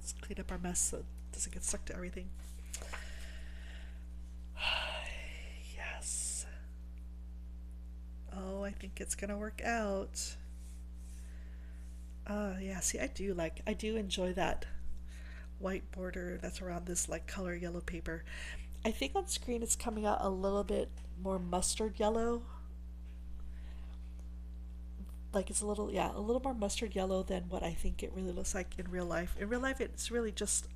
Let's clean up our mess so it doesn't get stuck to everything. Yes. Oh, I think it's gonna work out. Yeah, see, I do enjoy that white border that's around this like color yellow paper. I think on screen it's coming out a little bit more mustard yellow. Like it's a little, yeah, a little more mustard yellow than what I think it really looks like in real life. In real life, it's really just,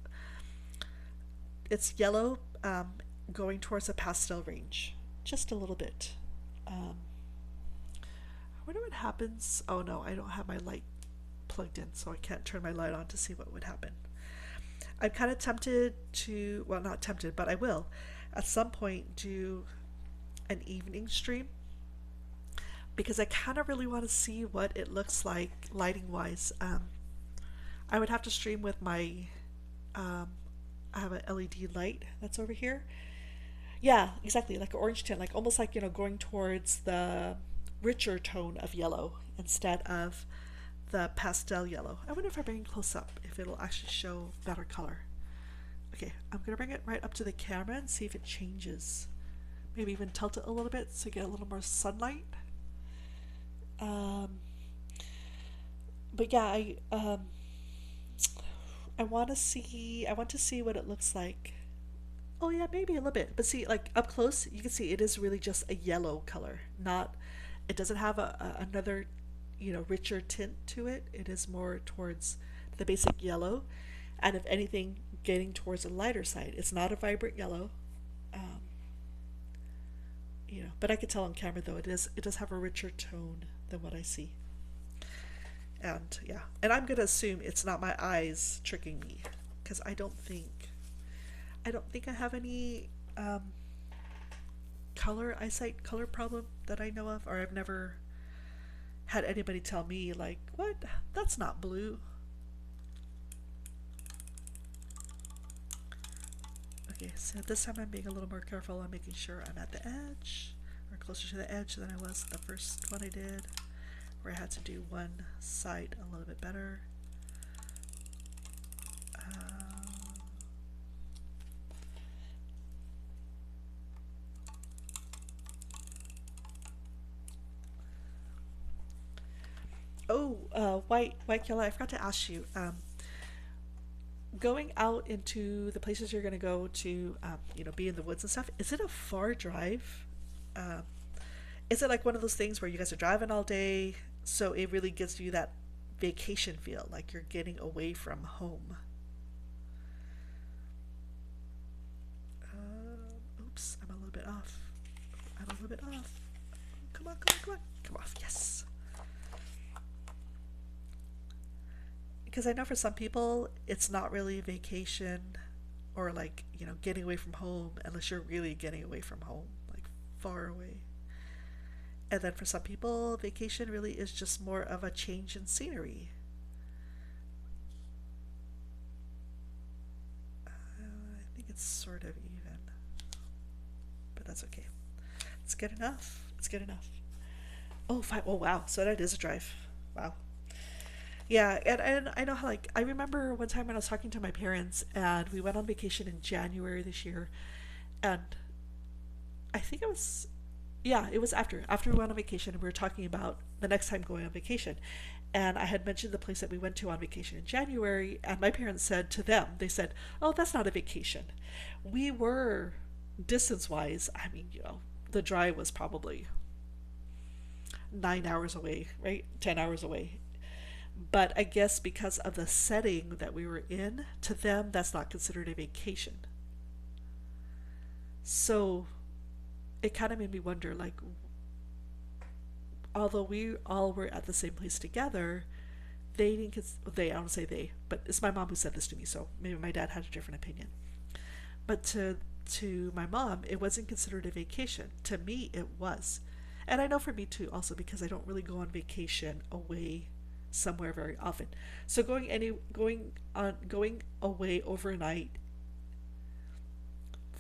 it's yellow going towards a pastel range. Just a little bit. Um, I wonder what happens. Oh no, I don't have my light plugged in, so I can't turn my light on to see what would happen. I'm kind of tempted to, well, not tempted, but I will at some point do an evening stream because I kind of really want to see what it looks like lighting wise. I would have to stream with my, um, I have an LED light that's over here. Yeah, exactly, like an orange tint, like almost like, going towards the richer tone of yellow instead of the pastel yellow. I wonder if I bring it close up, if it'll actually show better color. Okay, I'm gonna bring it right up to the camera and see if it changes. Maybe even tilt it a little bit so you get a little more sunlight. Um, but yeah, I want to see. I want to see what it looks like. Oh yeah, maybe a little bit. But see, like up close, you can see it is really just a yellow color. Not. It doesn't have another, richer tint to it. It is more towards the basic yellow, and if anything, getting towards a lighter side. It's not a vibrant yellow. Um, but I could tell on camera though it does have a richer tone than what I see. And yeah, and I'm gonna assume it's not my eyes tricking me because I don't think I have any color problem that I know of, or I've never had anybody tell me like, what? That's not blue. Okay, so this time I'm being a little more careful. I'm making sure I'm at the edge, or closer to the edge than I was the first one I did, where I had to do one side a little bit better. Um, oh, white yellow. I forgot to ask you. Going out into the places you're going to go to, be in the woods and stuff. Is it a far drive? Um, is it like one of those things where you guys are driving all day, so it really gives you that vacation feel, like you're getting away from home? Oops, I'm a little bit off. I'm a little bit off. Come on, come on, come on. Come off, yes. Because I know for some people, it's not really a vacation or like, getting away from home unless you're really getting away from home, like far away. And then for some people, vacation really is just more of a change in scenery. I think it's sort of even, but that's okay. It's good enough. It's good enough. Oh, fine. Oh, wow. So that is a drive. Wow. Yeah, and I know how, like, I remember one time when I was talking to my parents and we went on vacation in January this year, and I think it was, yeah, it was after we went on vacation and we were talking about the next time going on vacation. And I had mentioned the place that we went to on vacation in January, and my parents said to them, they said, "Oh, that's not a vacation." We were distance wise, I mean, the drive was probably 9 hours away, right? 10 hours away. But I guess because of the setting that we were in, to them, that's not considered a vacation. So it kind of made me wonder, like, although we all were at the same place together, they didn't. I don't say they, but it's my mom who said this to me. So maybe my dad had a different opinion. But to my mom, it wasn't considered a vacation. To me, it was, and I know for me too, also because I don't really go on vacation away somewhere very often. So going away overnight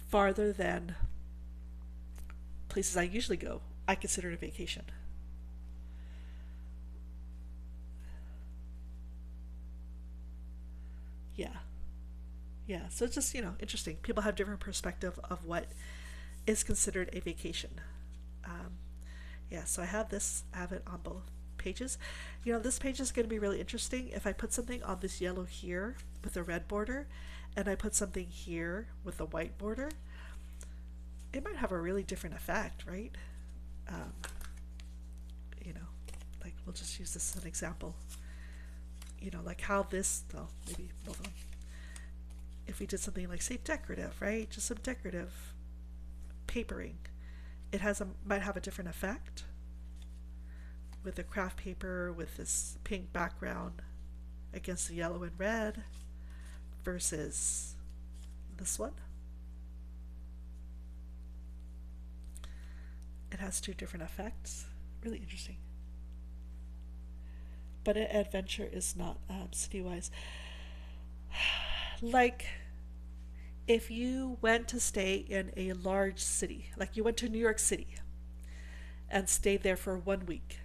farther than places I usually go, I consider it a vacation. Yeah. Yeah, so it's just, interesting. People have different perspective of what is considered a vacation. Um, yeah, so I have it on both pages. This page is going to be really interesting. If I put something on this yellow here with a red border, and I put something here with a white border, it might have a really different effect, right? Um, you know, like we'll just use this as an example. Like how this, well, maybe hold on. If we did something like, say, decorative, right? Just some decorative papering, it might have a different effect with the craft paper with this pink background against the yellow and red versus this one. It has two different effects. Really interesting. But an adventure is not city-wise. Like if you went to stay in a large city, like you went to New York City and stayed there for 1 week,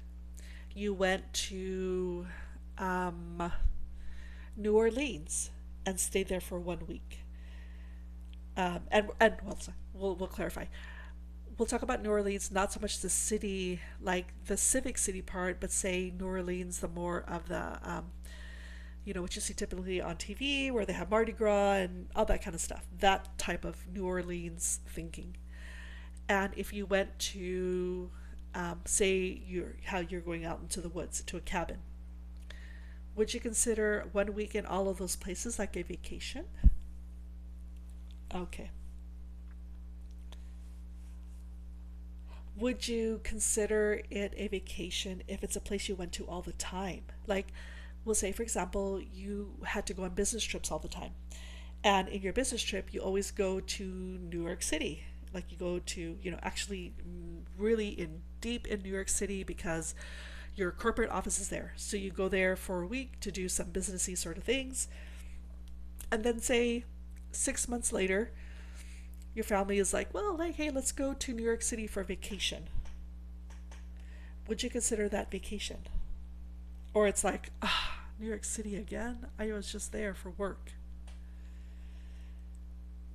you went to um, New Orleans and stayed there for 1 week. And well, sorry, we'll clarify. We'll talk about New Orleans, not so much the city, like the civic city part, but say New Orleans, the more of the, what you see typically on TV, where they have Mardi Gras and all that kind of stuff. That type of New Orleans thinking. And if you went to, say, how you're going out into the woods to a cabin, would you consider 1 week in all of those places like a vacation? Okay. Would you consider it a vacation if it's a place you went to all the time? Like, we'll say, for example, you had to go on business trips all the time. And in your business trip, you always go to New York City. Like, you go to, actually really in deep in New York City because your corporate office is there. So you go there for a week to do some businessy sort of things. And then, say, 6 months later, your family is like, well, like, hey, let's go to New York City for vacation. Would you consider that vacation? Or it's like, New York City again? I was just there for work.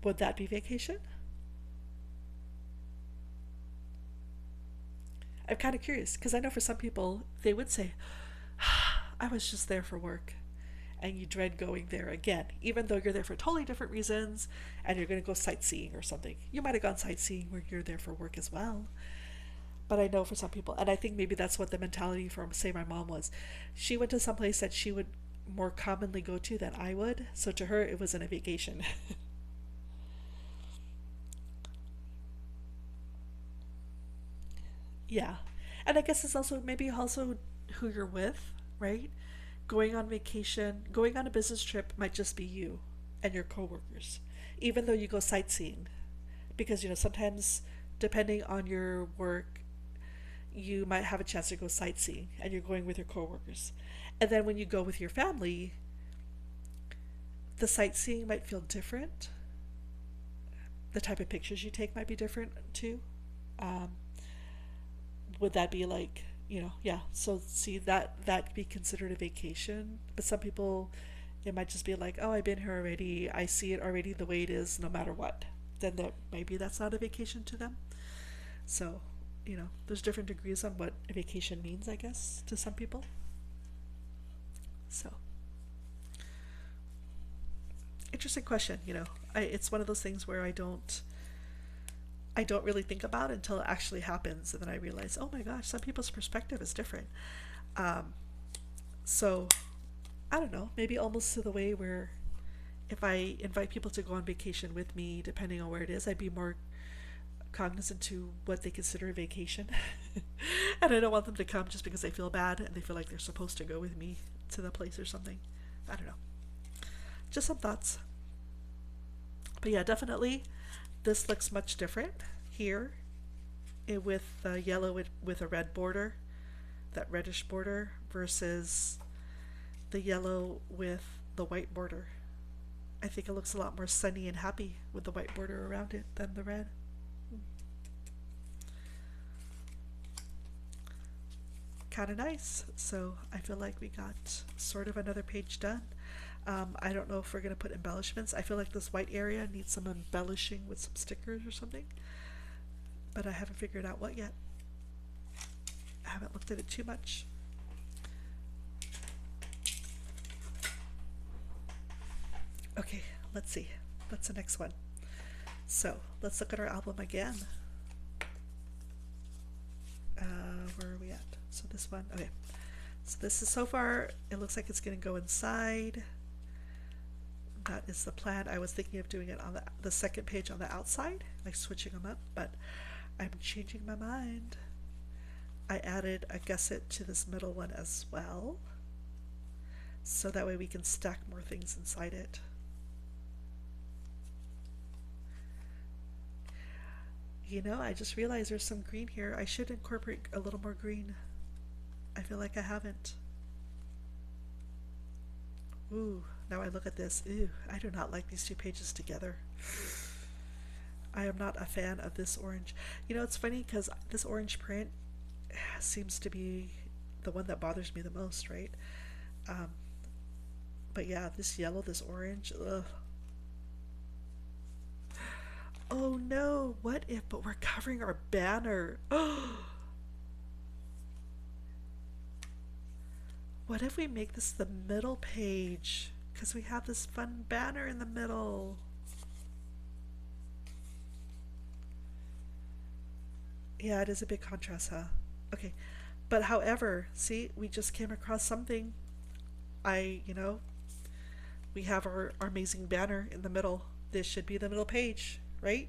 Would that be vacation? I'm kind of curious because I know for some people they would say, I was just there for work. And you dread going there again, even though you're there for totally different reasons and you're going to go sightseeing or something. You might have gone sightseeing where you're there for work as well. But I know for some people, and I think maybe that's what the mentality from, say, my mom was. She went to some place that she would more commonly go to than I would. So to her, it wasn't a vacation. Yeah. And I guess it's also maybe also who you're with, right? Going on vacation, going on a business trip might just be you and your coworkers, even though you go sightseeing. Because, sometimes depending on your work, you might have a chance to go sightseeing and you're going with your coworkers. And then when you go with your family, the sightseeing might feel different. The type of pictures you take might be different too. Um, would that be like, yeah, so see that could be considered a vacation, but some people, it might just be like, oh, I've been here already, I see it already the way it is no matter what. Then maybe that's not a vacation to them. So, there's different degrees on what a vacation means, I guess, to some people. So interesting question. It's one of those things where I don't really think about it until it actually happens, and then I realize, oh my gosh, some people's perspective is different. Um, so I don't know, maybe almost to the way where if I invite people to go on vacation with me, depending on where it is, I'd be more cognizant to what they consider a vacation. And I don't want them to come just because they feel bad and they feel like they're supposed to go with me to the place or something. I don't know. Just some thoughts. But yeah, definitely this looks much different here with yellow with a red border, that reddish border, versus the yellow with the white border. I think it looks a lot more sunny and happy with the white border around it than the red. Kind of nice. So I feel like we got sort of another page done. I don't know if we're going to put embellishments. I feel like this white area needs some embellishing with some stickers or something, but I haven't figured out what yet. I haven't looked at it too much. Okay, let's see. What's the next one? So let's look at our album again. Where are we at? So this one, okay. So this is so far, it looks like it's going to go inside. That is the plan. I was thinking of doing it on the second page on the outside, like switching them up, but I'm changing my mind. I added a gusset to this middle one as well, so that way we can stack more things inside it. You know, I just realized there's some green here. I should incorporate a little more green. I feel like I haven't. Ooh, now I look at this. Ew, I do not like these two pages together. I am not a fan of this orange. You know, it's funny because this orange print seems to be the one that bothers me the most, right? Um, but yeah, this yellow, this orange, ugh. Oh no, what if, but we're covering our banner. What if we make this the middle page? Because we have this fun banner in the middle. Yeah, it is a big contrast, huh? Okay. But however, see, we just came across something. You know, we have our amazing banner in the middle. This should be the middle page, right?